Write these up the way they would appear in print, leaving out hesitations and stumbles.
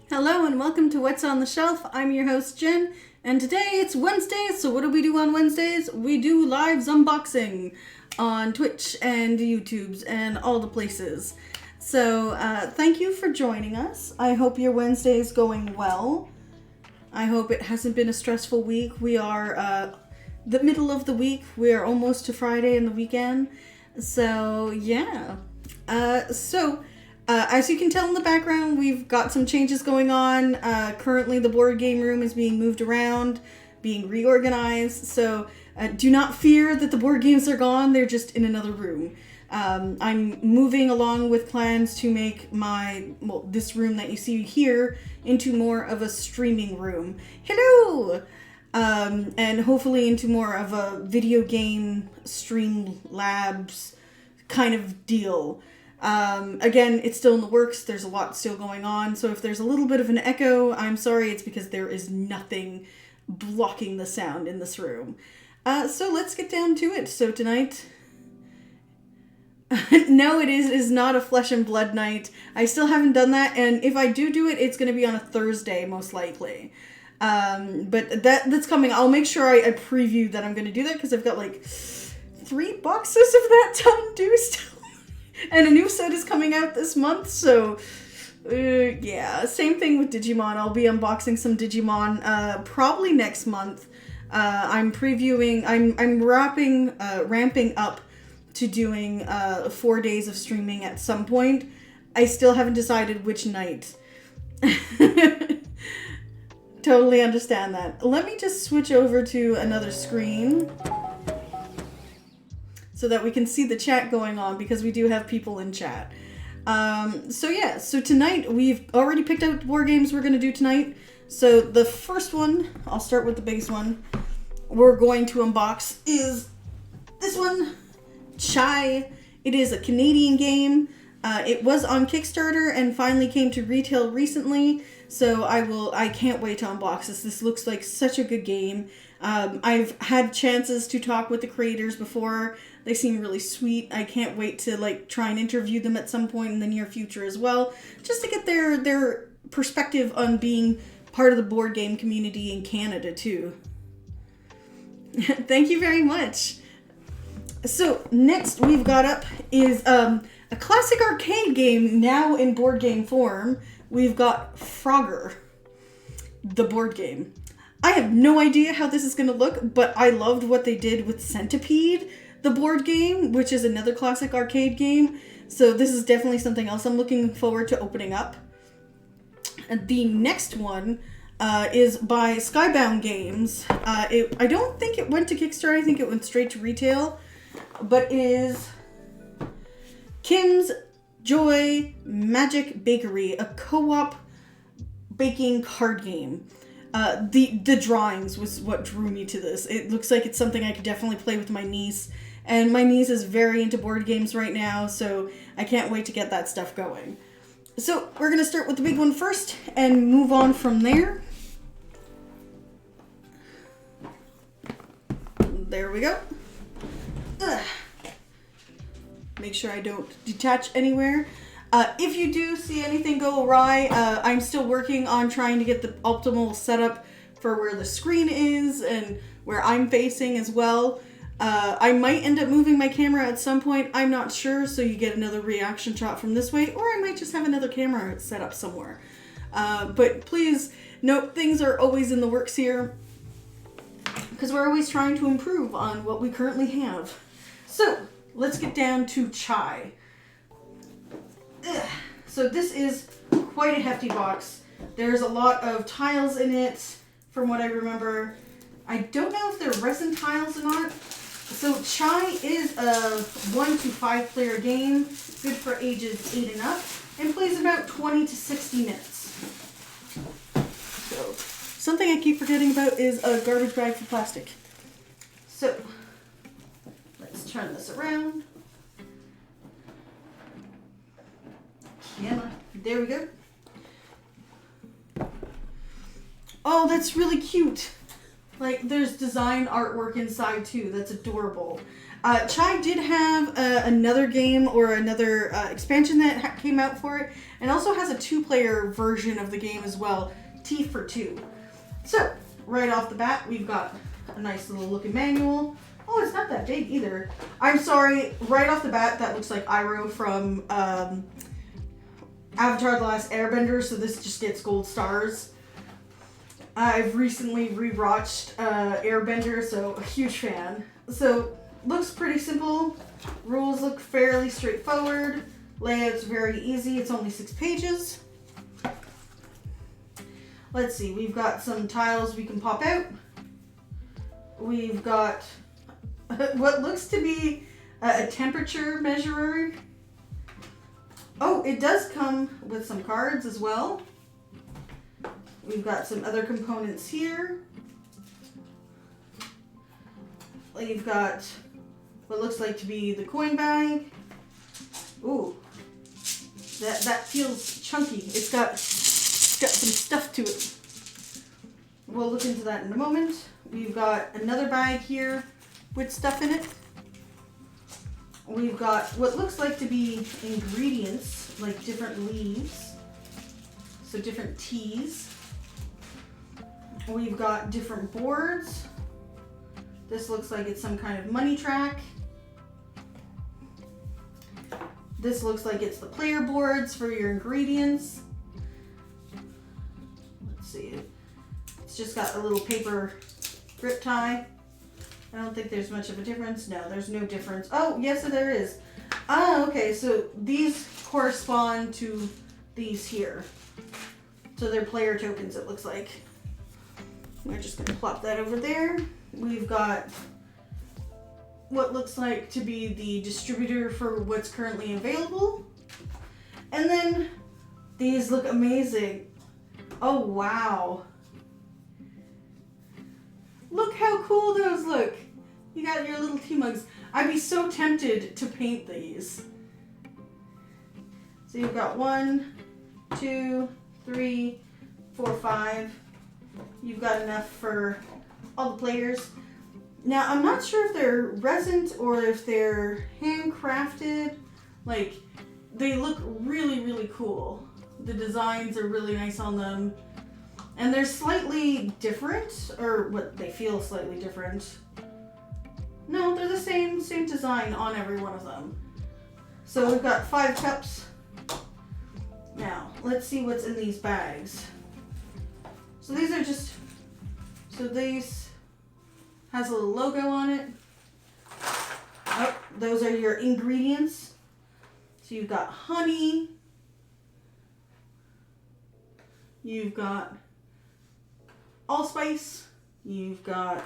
Hello and welcome to What's on the Shelf. I'm your host Jen, and today it's Wednesday, so what do we do on Wednesdays? We do lives unboxing on Twitch and YouTubes and all the places. So thank you for joining us. I hope your Wednesday is going well. I hope it hasn't been a stressful week. We are the middle of the week. We are almost to Friday and the weekend. So yeah. As you can tell in the background, we've got some changes going on. Currently, the board game room is being moved around, being reorganized. So do not fear that the board games are gone. They're just in another room. I'm moving along with plans to make this room that you see here into more of a streaming room. Hello! And hopefully into more of a video game stream labs kind of deal. Again, it's still in the works. There's a lot still going on. So if there's a little bit of an echo, I'm sorry. It's because there is nothing blocking the sound in this room. So let's get down to it. So tonight, no, it is not a flesh and blood night. I still haven't done that. And if I do it, it's going to be on a Thursday, most likely. But that's coming. I'll make sure I preview that I'm going to do that because I've got like 3 boxes of that to undo still. And a new set is coming out this month, so yeah. Same thing with Digimon. I'll be unboxing some Digimon probably next month. I'm ramping up to doing 4 days of streaming at some point. I still haven't decided which night. Totally understand that. Let me just switch over to another screen so that we can see the chat going on, because we do have people in chat. So tonight we've already picked out the board games we're going to do tonight. So the first one, I'll start with the base one, we're going to unbox is this one, Chai. It is a Canadian game. It was on Kickstarter and finally came to retail recently. So I can't wait to unbox this. This looks like such a good game. I've had chances to talk with the creators before. They seem really sweet. I can't wait to try and interview them at some point in the near future as well, just to get their perspective on being part of the board game community in Canada too. Thank you very much. So next we've got up is a classic arcade game now in board game form. We've got Frogger, the board game. I have no idea how this is going to look, but I loved what they did with Centipede, the board game, which is another classic arcade game. So this is definitely something else I'm looking forward to opening up. And the next one is by Skybound Games. I don't think it went to Kickstarter. I think it went straight to retail. But it is Kim's Joy Magic Bakery, a co-op baking card game. The drawings was what drew me to this. It looks like it's something I could definitely play with my niece. And my niece is very into board games right now, so I can't wait to get that stuff going. So we're going to start with the big one first and move on from there. There we go. Ugh. Make sure I don't detach anywhere. If you do see anything go awry, I'm still working on trying to get the optimal setup for where the screen is and where I'm facing as well. I might end up moving my camera at some point, I'm not sure, so you get another reaction shot from this way, or I might just have another camera set up somewhere. But please note, things are always in the works here, because we're always trying to improve on what we currently have. So, let's get down to Chai. Ugh. So this is quite a hefty box. There's a lot of tiles in it, from what I remember. I don't know if they're resin tiles or not. So Chai is a 1 to 5 player game, good for ages 8 and up, and plays about 20 to 60 minutes. So, something I keep forgetting about is a garbage bag for plastic. So, let's turn this around. Yeah, there we go. Oh, that's really cute. Like, there's design artwork inside too. That's adorable. Chai did have another game or another expansion that came out for it, and also has a 2-player version of the game as well, T for 2. So, right off the bat, we've got a nice little looking manual. Oh, it's not that big either. I'm sorry, right off the bat, that looks like Iroh from Avatar The Last Airbender, so this just gets gold stars. I've recently rewatched Airbender, so a huge fan. So, looks pretty simple. Rules look fairly straightforward. Layout's very easy. It's only 6 pages. Let's see. We've got some tiles we can pop out. We've got what looks to be a temperature measurer. Oh, it does come with some cards as well. We've got some other components here. We've got what looks like to be the coin bag. Ooh, that feels chunky. It's got some stuff to it. We'll look into that in a moment. We've got another bag here with stuff in it. We've got what looks like to be ingredients, like different leaves, so different teas. We've got different boards. This looks like it's some kind of money track. This looks like it's the player boards for your ingredients. Let's see. It's just got a little paper grip tie. I don't think there's much of a difference. No, there's no difference. Oh, yes, there is. Oh, okay. So these correspond to these here. So they're player tokens, it looks like. We're just going to plop that over there. We've got what looks like to be the distributor for what's currently available. And then these look amazing. Oh, wow. Look how cool those look. You got your little tea mugs. I'd be so tempted to paint these. So you've got 1, 2, 3, 4, 5. You've got enough for all the players. Now, I'm not sure if they're resin or if they're handcrafted. Like, they look really, really cool. The designs are really nice on them. And they're slightly different, or what they feel slightly different. No, they're the same design on every one of them. So we've got 5 cups. Now, let's see what's in these bags. So these are just, so these has a little logo on it. Oh, those are your ingredients. So you've got honey. You've got allspice. You've got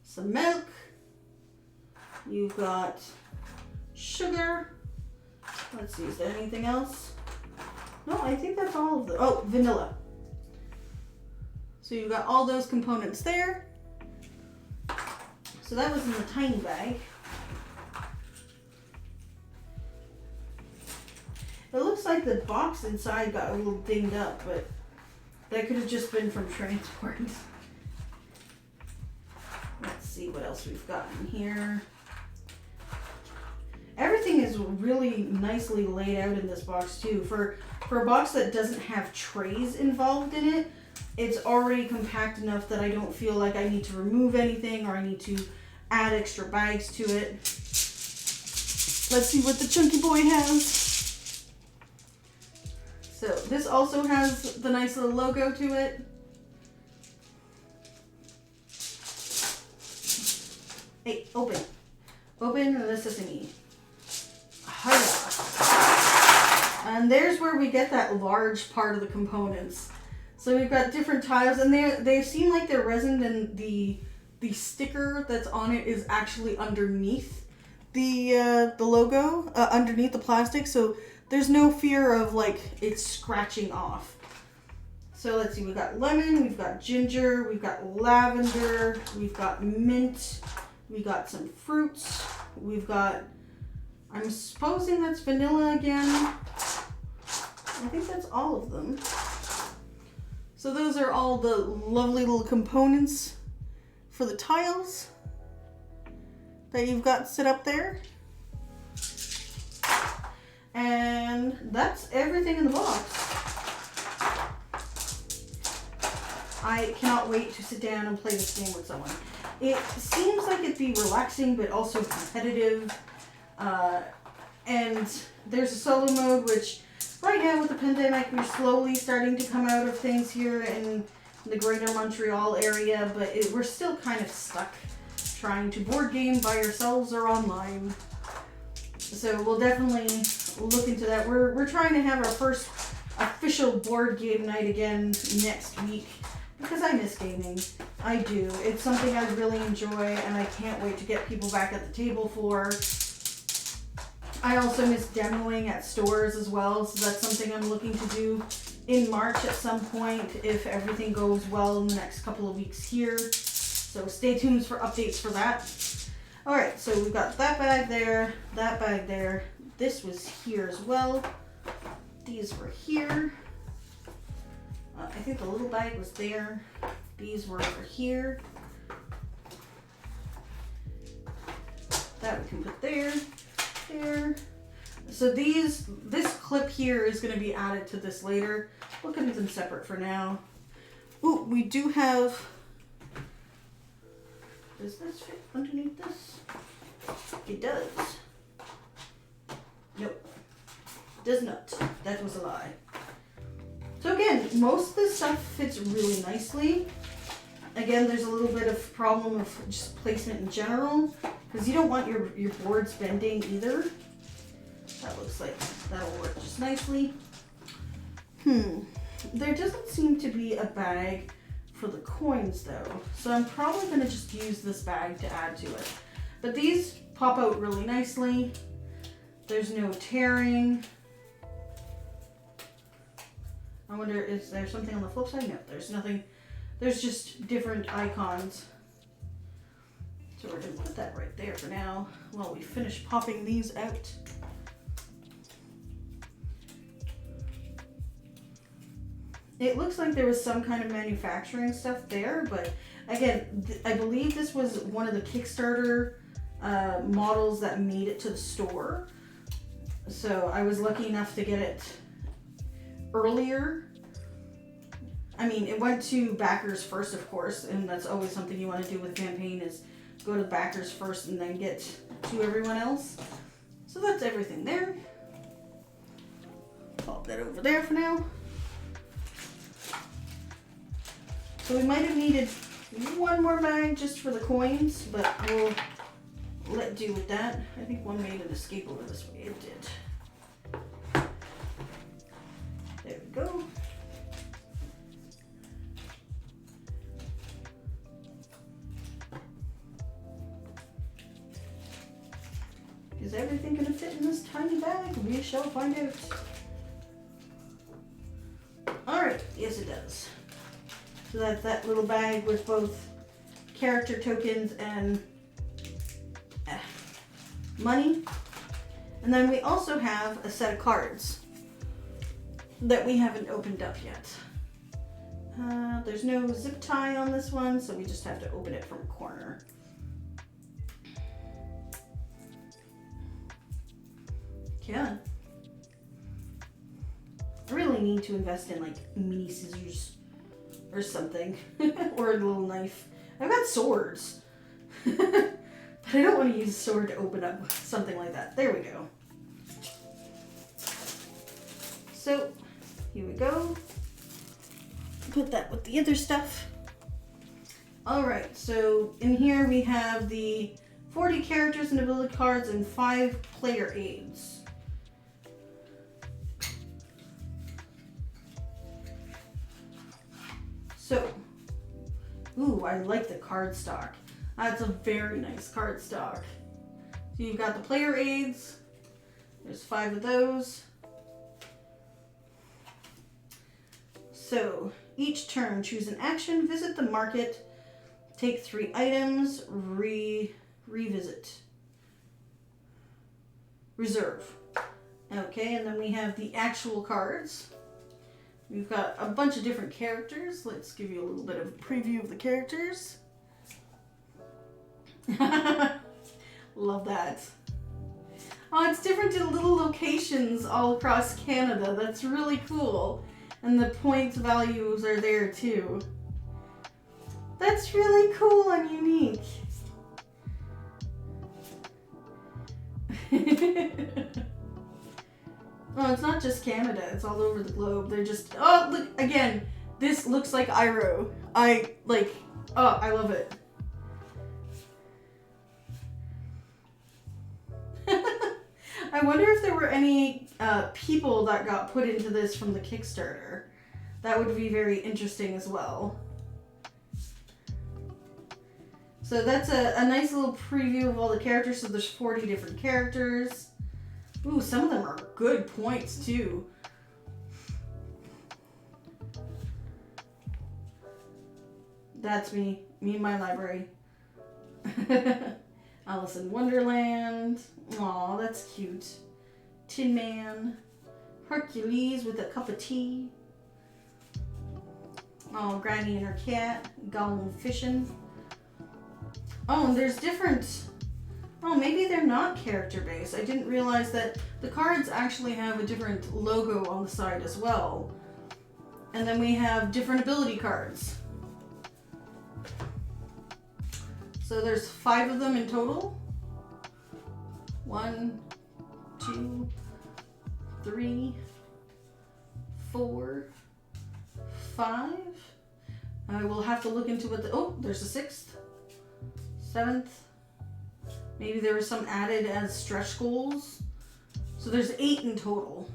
some milk. You've got sugar. Let's see, is there anything else? No, I think that's all of them. Oh, vanilla. So you've got all those components there. So that was in the tiny bag. It looks like the box inside got a little dinged up, but that could have just been from transport. Let's see what else we've got in here. Everything is really nicely laid out in this box too. For a box that doesn't have trays involved in it, it's already compact enough that I don't feel like I need to remove anything or I need to add extra bags to it. Let's see what the chunky boy has. So this also has the nice little logo to it. Hey, open. Open the sesame. Hiya. And there's where we get that large part of the components. So we've got different tiles, and they seem like they're resin, and the sticker that's on it is actually underneath the logo, underneath the plastic. So there's no fear of like it scratching off. So let's see, we've got lemon, we've got ginger, we've got lavender, we've got mint, we got some fruits, we've got, I'm supposing that's vanilla again. I think that's all of them. So those are all the lovely little components for the tiles that you've got set up there. And that's everything in the box. I cannot wait to sit down and play this game with someone. It seems like it'd be relaxing, but also competitive. And there's a solo mode, which right now with the pandemic, we're slowly starting to come out of things here in the greater Montreal area, but we're still kind of stuck trying to board game by ourselves or online. So we'll definitely look into that. We're trying to have our first official board game night again next week because I miss gaming. I do. It's something I really enjoy and I can't wait to get people back at the table for. I also miss demoing at stores as well, so that's something I'm looking to do in March at some point if everything goes well in the next couple of weeks here. So stay tuned for updates for that. Alright, so we've got that bag there, that bag there. This was here as well. These were here. I think the little bag was there. These were over here. That we can put there, there. So this clip here is going to be added to this later. We'll keep them separate for now. Ooh, we do have... Does this fit underneath this? It does. Nope. Does not. That was a lie. So again, most of this stuff fits really nicely. Again, there's a little bit of problem of just placement in general, because you don't want your boards bending either. That looks like that'll work just nicely. There doesn't seem to be a bag for the coins though, so I'm probably going to just use this bag to add to it. But these pop out really nicely. There's no tearing. I wonder, is there something on the flip side? No, there's nothing. There's just different icons. So we're going to put that right there for now while we finish popping these out. It looks like there was some kind of manufacturing stuff there, but again, I believe this was one of the Kickstarter models that made it to the store. So I was lucky enough to get it earlier. I mean, it went to backers first, of course, and that's always something you want to do with a campaign is go to backers first and then get to everyone else. So that's everything there. Pop that over there for now. So we might have needed one more bag just for the coins, but we'll let do with that. I think one made an escape over this way. It did. There we go. Is everything going to fit in this tiny bag? We shall find out. Alright, yes it does. So that's that little bag with both character tokens and money. And then we also have a set of cards that we haven't opened up yet. There's no zip tie on this one, so we just have to open it from a corner. Yeah. I really need to invest in like mini scissors or something. Or a little knife. I've got swords. But I don't want to use a sword to open up something like that. There we go. So, here we go. Put that with the other stuff. Alright, so in here we have the 40 characters and ability cards and 5 player aids. So, ooh, I like the card stock. That's a very nice card stock. So you've got the player aids. There's 5 of those. So each turn, choose an action, visit the market, take 3 items, revisit, reserve. Okay, and then we have the actual cards. We've got a bunch of different characters. Let's give you a little bit of a preview of the characters. Love that. Oh, it's different in little locations all across Canada. That's really cool. And the points values are there too. That's really cool and unique. Oh, it's not just Canada. It's all over the globe. They're just... Oh, look, again. This looks like Iroh. I love it. I wonder if there were any people that got put into this from the Kickstarter. That would be very interesting as well. So that's a nice little preview of all the characters. So there's 40 different characters. Ooh, some of them are good points too. That's me and my library. Alice in Wonderland. Aw, that's cute. Tin Man. Hercules with a cup of tea. Oh, Granny and her cat. Gollum fishing. Oh, and there's different... Oh, maybe they're not character based. I didn't realize that the cards actually have a different logo on the side as well. And then we have different ability cards. So there's 5 of them in total. 1, 2, 3, 4, 5. I will have to look into what the... Oh, there's a 6th. 7th. Maybe there were some added as stretch goals. So there's 8 in total.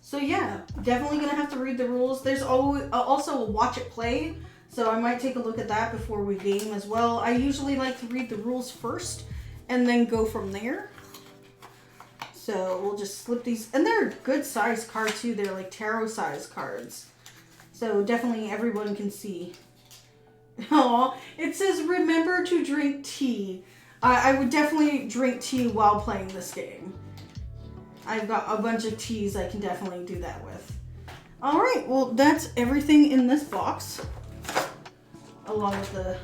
So yeah, definitely gonna have to read the rules. There's also a watch it play. So I might take a look at that before we game as well. I usually like to read the rules first and then go from there. So we'll just slip these. And they're good size cards too. They're like tarot size cards. So definitely everyone can see. Oh, it says remember to drink tea. I would definitely drink tea while playing this game. I've got a bunch of teas I can definitely do that with. All right, well, that's everything in this box, along with the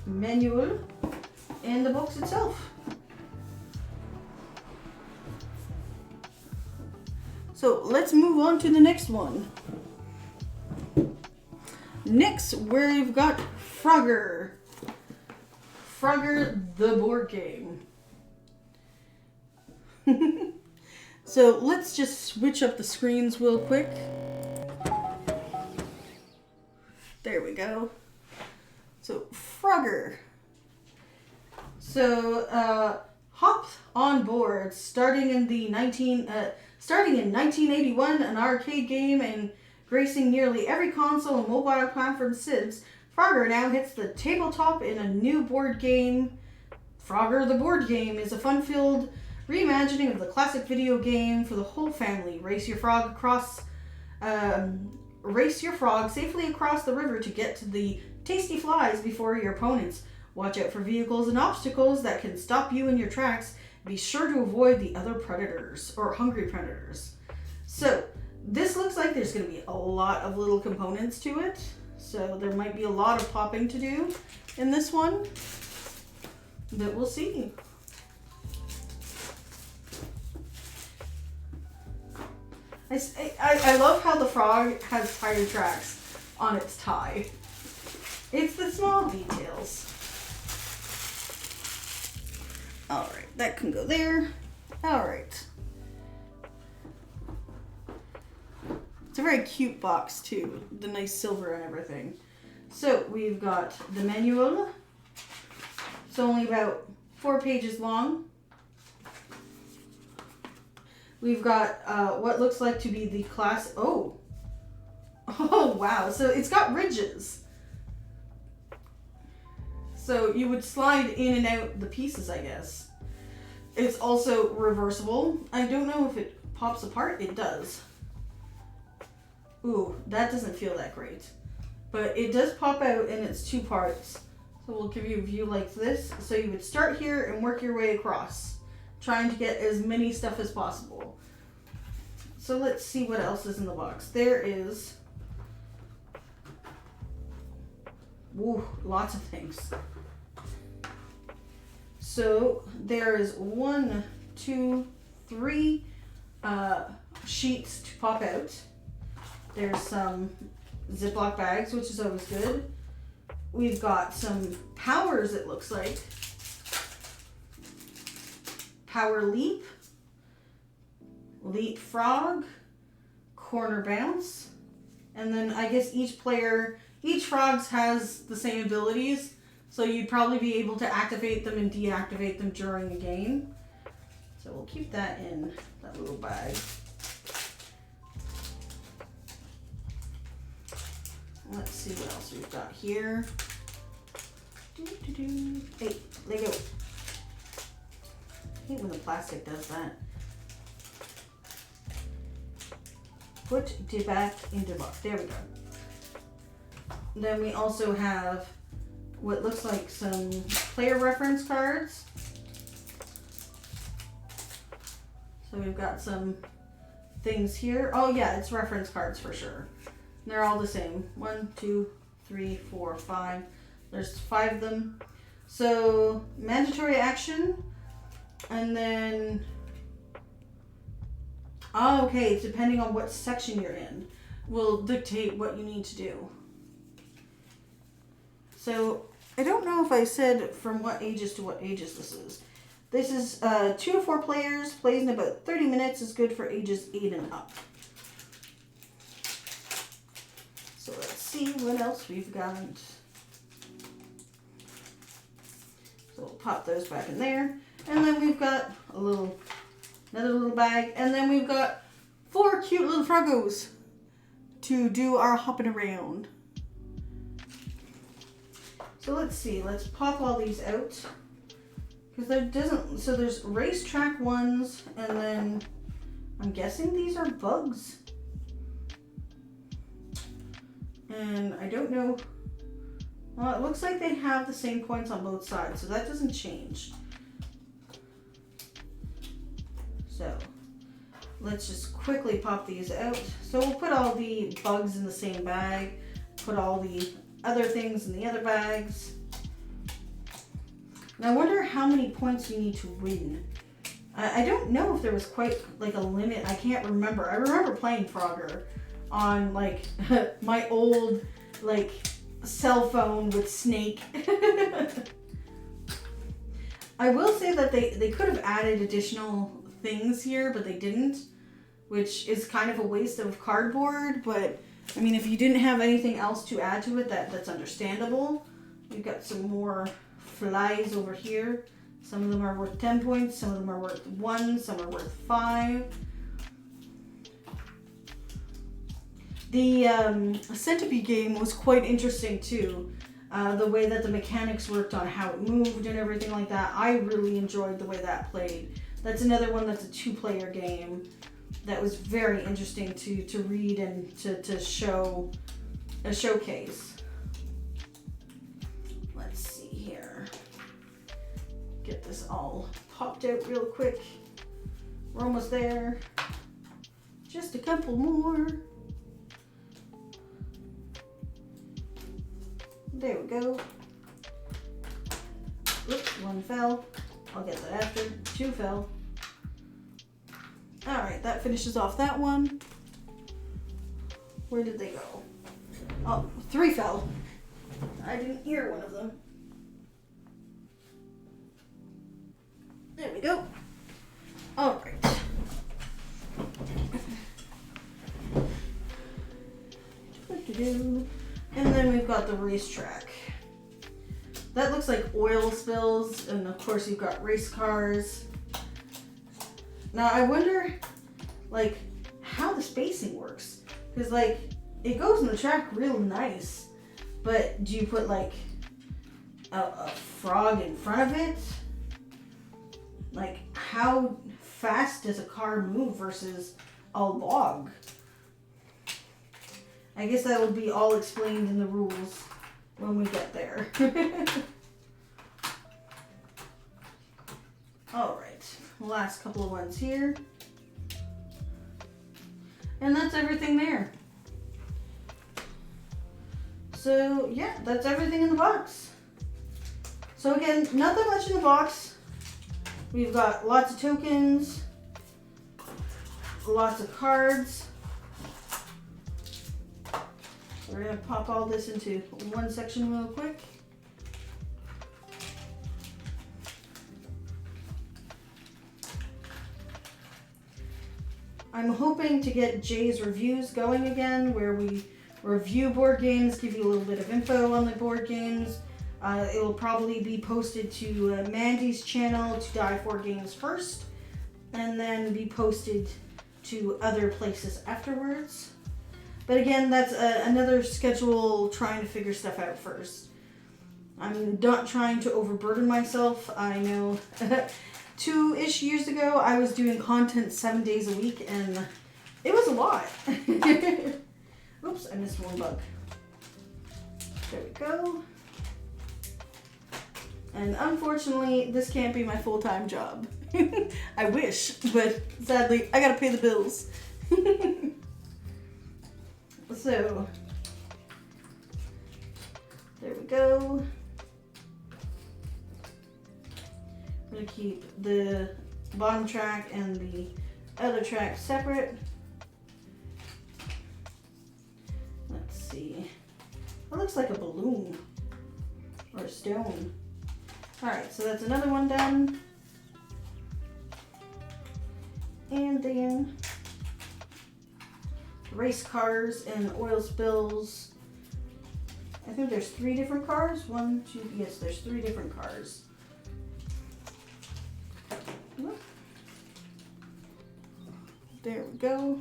manual and the box itself. So let's move on to the next one. Next, we've got Frogger. Frogger the board game. So let's just switch up the screens real quick. There we go. So Frogger. So hopped on board starting in 1981, an arcade game and gracing nearly every console and mobile platform since. Frogger now hits the tabletop in a new board game. Frogger the board game is a fun-filled reimagining of the classic video game for the whole family. Race your frog safely across the river to get to the tasty flies before your opponents. Watch out for vehicles and obstacles that can stop you in your tracks. Be sure to avoid the other predators or hungry predators. So this looks like there's going to be a lot of little components to it. So there might be a lot of popping to do in this one, but we'll see. I love how the frog has tire tracks on its tie. It's the small details. All right, that can go there. All right. It's a very cute box too, the nice silver and everything. So we've got the manual. It's only about 4 pages long. We've got what looks like to be the class. Oh wow! So it's got ridges. So you would slide in and out the pieces, I guess. It's also reversible. I don't know if it pops apart. It does. Ooh, that doesn't feel that great. But it does pop out in its 2 parts. So we'll give you a view like this. So you would start here and work your way across, trying to get as many stuff as possible. So let's see what else is in the box. There is... Ooh, lots of things. So there is 1, 2, 3 sheets to pop out. There's some Ziploc bags, which is always good. We've got some powers, it looks like. Power leap, leapfrog, corner bounce, and then I guess each frogs has the same abilities, so you'd probably be able to activate them and deactivate them during the game. So we'll keep that in that little bag. Let's see what else we've got here. Hey, Lego. I hate when the plastic does that. Put it back in the box. There we go. Then we also have what looks like some player reference cards. So we've got some things here. Oh yeah, it's reference cards for sure. They're all the same. 1, 2, 3, 4, 5. There's 5 of them. So mandatory action. And then, oh, okay, depending on what section you're in, will dictate what you need to do. So, I don't know if I said from what ages to what ages this is. This is 2 to 4 players, plays in about 30 minutes, is good for ages 8 and up. So let's see what else we've got. So we'll pop those back in there. And then we've got another little bag. And then we've got 4 cute little froggos to do our hopping around. So let's see, let's pop all these out. Because so there's racetrack ones, and then I'm guessing these are bugs. And I don't know, well, it looks like they have the same points on both sides, so that doesn't change. So let's just quickly pop these out. So we'll put all the bugs in the same bag, put all the other things in the other bags. And I wonder how many points you need to win. I don't know if there was quite like a limit. I can't remember. I remember playing Frogger on like my old like cell phone with Snake. I will say that they could have added additional things here, but they didn't, which is kind of a waste of cardboard. But I mean, if you didn't have anything else to add to it, that's understandable. We've got some more flies over here. Some of them are worth 10 points, some of them are worth 1, some are worth 5. The Centipede game was quite interesting too. The way that the mechanics worked on how it moved and everything like that. I really enjoyed the way that played. That's another one that's a 2-player game that was very interesting to read and to show a showcase. Let's see here. Get this all popped out real quick. We're almost there. Just a couple more. There we go. Oops, 1 fell. I'll get that after. 2 fell. Alright, that finishes off that one. Where did they go? Oh, 3 fell. I didn't hear one of them. There we go. Alright. And then we've got the racetrack. That looks like oil spills, and of course you've got race cars. Now I wonder, like, how the spacing works. Because, like, it goes in the track real nice, but do you put, like, a frog in front of it? Like, how fast does a car move versus a log? I guess that will be all explained in the rules when we get there. Alright, last couple of ones here. And that's everything there. So yeah, that's everything in the box. So again, nothing much in the box. We've got lots of tokens, lots of cards. We're going to pop all this into one section real quick. I'm hoping to get Jay's reviews going again, where we review board games, give you a little bit of info on the board games. It will probably be posted to Mandy's channel, To Die For Games first, and then be posted to other places afterwards. But again, that's another schedule trying to figure stuff out first. I'm not trying to overburden myself. I know 2-ish years ago, I was doing content 7 days a week, and it was a lot. Oops, I missed one bug. There we go. And unfortunately, this can't be my full-time job. I wish, but sadly, I gotta pay the bills. So, there we go. I'm gonna keep the bottom track and the other track separate. Let's see. That looks like a balloon or a stone. Alright, so that's another one done. And then race cars and oil spills. I think there's 3 different cars. 1, 2, yes, there's 3 different cars. There we go.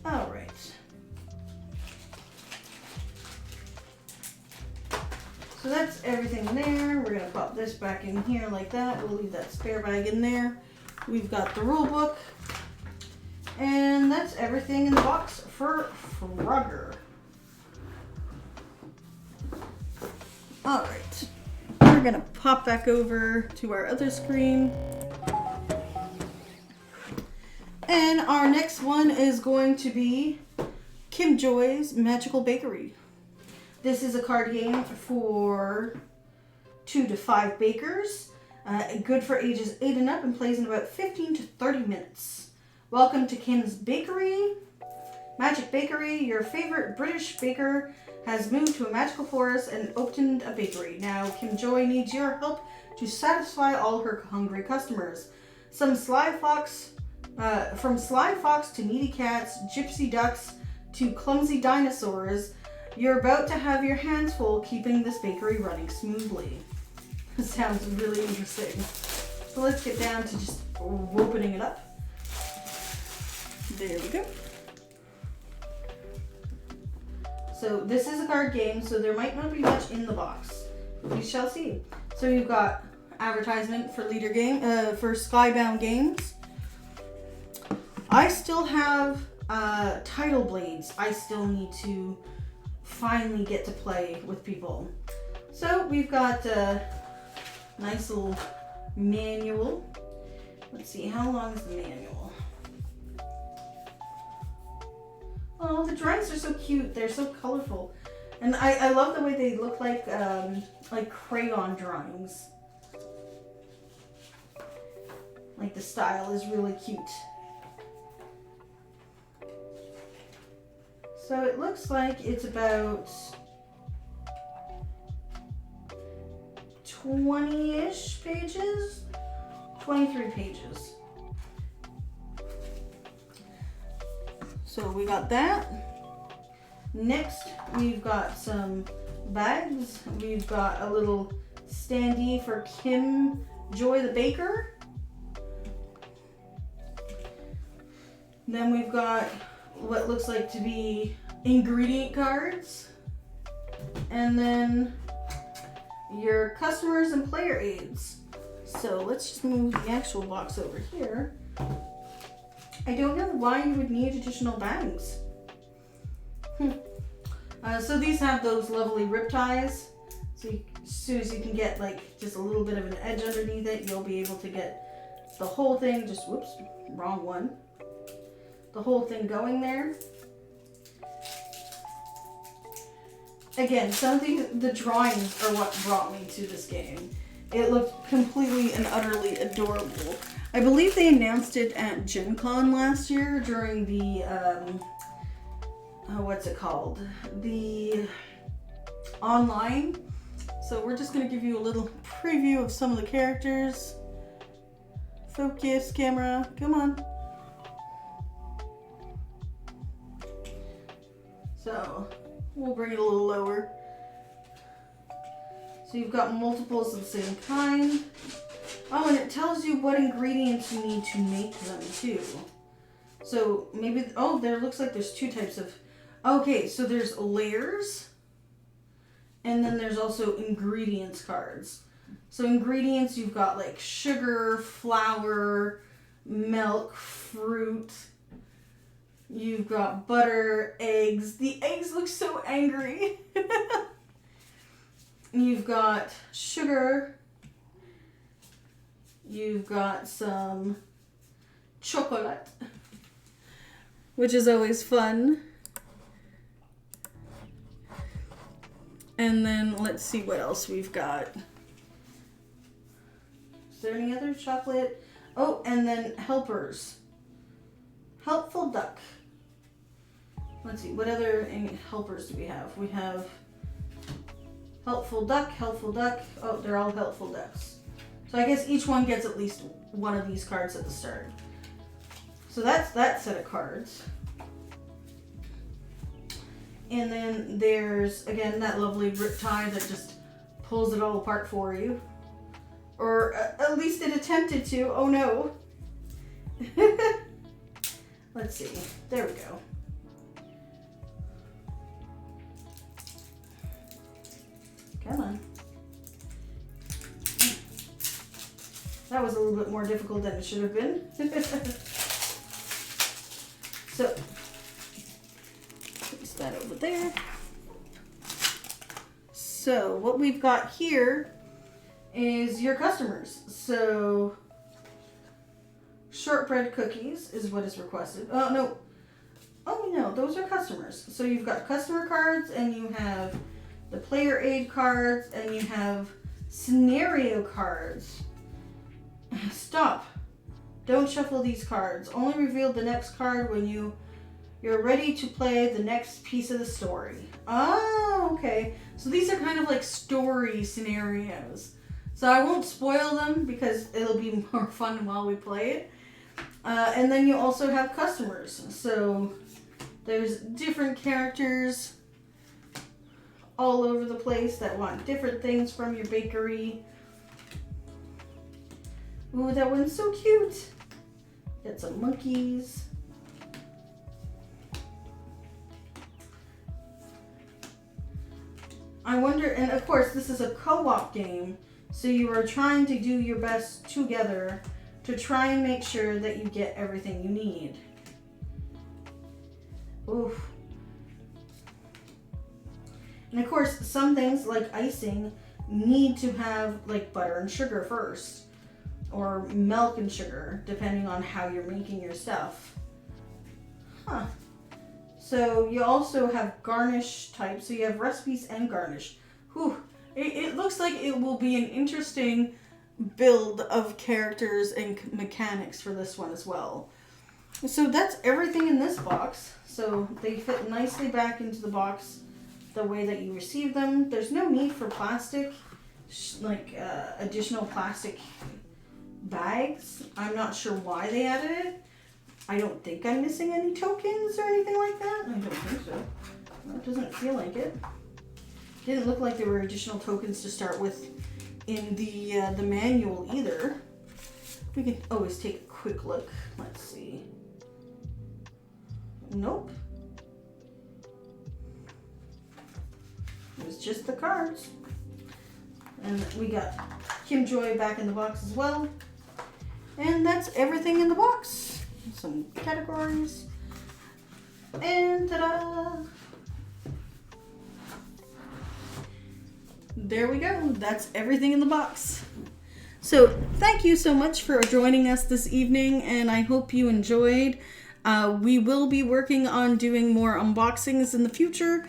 All right. So that's everything there. We're gonna pop this back in here like that. We'll leave that spare bag in there. We've got the rule book. And that's everything in the box for Frogger. All right, we're gonna pop back over to our other screen. And our next one is going to be Kim Joy's Magical Bakery. This is a card game for 2 to 5 bakers. Good for ages 8 and up and plays in about 15 to 30 minutes. Welcome to Kim's Bakery. Magic Bakery, your favorite British baker has moved to a magical forest and opened a bakery. Now Kim Joy needs your help to satisfy all her hungry customers. From sly fox to needy cats, gypsy ducks to clumsy dinosaurs, you're about to have your hands full keeping this bakery running smoothly. This sounds really interesting. So let's get down to just opening it up. There we go. So this is a card game, so there might not be much in the box. We shall see. So you've got advertisement for for Skybound Games. I still have title blades. I still need to finally get to play with people. So we've got a nice little manual. Let's see, how long is the manual? Oh, the drawings are so cute. They're so colorful. And I love the way they look like crayon drawings. Like the style is really cute. So it looks like it's about 20-ish pages, 23 pages. So we got that. Next, we've got some bags. We've got a little standee for Kim Joy the Baker. Then we've got what looks like to be ingredient cards. And then your customers and player aids. So let's just move the actual box over here. I don't know why you would need additional bags. So these have those lovely rip ties. So as soon as you can get like just a little bit of an edge underneath it, you'll be able to get the whole thing, just whoops, wrong one. The whole thing going there. again, some of the drawings are what brought me to this game. It looked completely and utterly adorable. I believe they announced it at Gen Con last year during the, what's it called? The online. So we're just going to give you a little preview of some of the characters. Focus, camera, come on. So we'll bring it a little lower. So you've got multiples of the same kind. Oh, and it tells you what ingredients you need to make them too. So maybe, oh, there looks like there's two types of, okay, so there's layers, and then there's also ingredients cards. So ingredients, you've got like sugar, flour, milk, fruit. You've got butter, eggs. The eggs look so angry. You've got sugar. You've got some chocolate, which is always fun. And then let's see what else we've got. Is there any other chocolate? Oh, and then helpers. Helpful duck. Let's see, what other helpers do we have? We have helpful duck. Oh, they're all helpful ducks. So I guess each one gets at least one of these cards at the start. So that's that set of cards. And then there's, again, that lovely rip tie that just pulls it all apart for you. Or at least it attempted to. Oh no. Let's see. There we go. Come on. That was a little bit more difficult than it should have been. So, place that over there. So, what we've got here is your customers. So, shortbread cookies is what is requested. Oh, no. Oh, no, those are customers. So, you've got customer cards, and you have the player aid cards, and you have scenario cards. Stop. Don't shuffle these cards. Only reveal the next card when you're ready to play the next piece of the story. Oh, okay. So these are kind of like story scenarios. So I won't spoil them because it'll be more fun while we play it. And then you also have customers. So there's different characters all over the place that want different things from your bakery. Ooh, that one's so cute. Got some monkeys. I wonder, and of course this is a co-op game, so you are trying to do your best together to try and make sure that you get everything you need. Oof. And of course, some things like icing need to have like butter and sugar first, or milk and sugar, depending on how you're making your stuff. Huh. So you also have garnish type, so you have recipes and garnish. Whew. It looks like it will be an interesting build of characters and mechanics for this one as well. So that's everything in this box. So they fit nicely back into the box the way that you receive them. There's no need for plastic, like additional plastic bags. I'm not sure why they added it. I don't think I'm missing any tokens or anything like that. I don't think so. Well, it doesn't feel like it. Didn't look like there were additional tokens to start with in the manual either. We can always take a quick look. Let's see. Nope. It was just the cards. And we got Kim Joy back in the box as well. And that's everything in the box. Some categories. And ta-da! There we go. That's everything in the box. So thank you so much for joining us this evening, and I hope you enjoyed. We will be working on doing more unboxings in the future.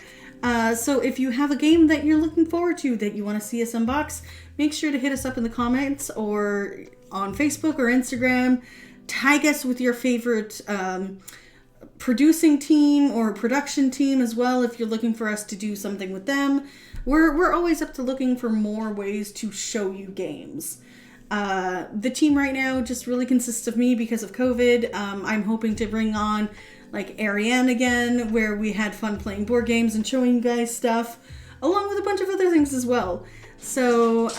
So if you have a game that you're looking forward to that you want to see us unbox, make sure to hit us up in the comments or on Facebook or Instagram. Tag us with your favorite producing team or production team as well if you're looking for us to do something with them. We're always up to looking for more ways to show you games. The team right now just really consists of me because of COVID. I'm hoping to bring on like Ariane again, where we had fun playing board games and showing you guys stuff, along with a bunch of other things as well. So,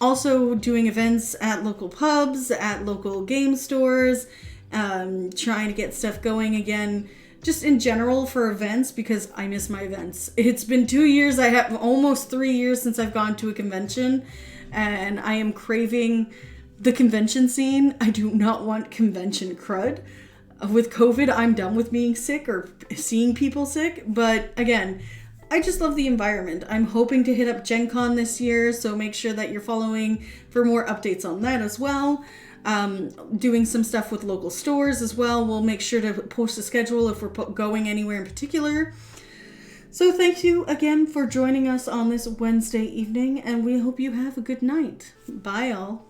also doing events at local pubs, at local game stores, trying to get stuff going again, just in general for events, because I miss my events. It's been 2 years, I have almost 3 years since I've gone to a convention, and I am craving the convention scene. I do not want convention crud. With COVID, I'm done with being sick or seeing people sick, but again, I just love the environment. I'm hoping to hit up Gen Con this year, so make sure that you're following for more updates on that as well. Doing some stuff with local stores as well. We'll make sure to post a schedule if we're going anywhere in particular. So thank you again for joining us on this Wednesday evening, and we hope you have a good night. Bye, all.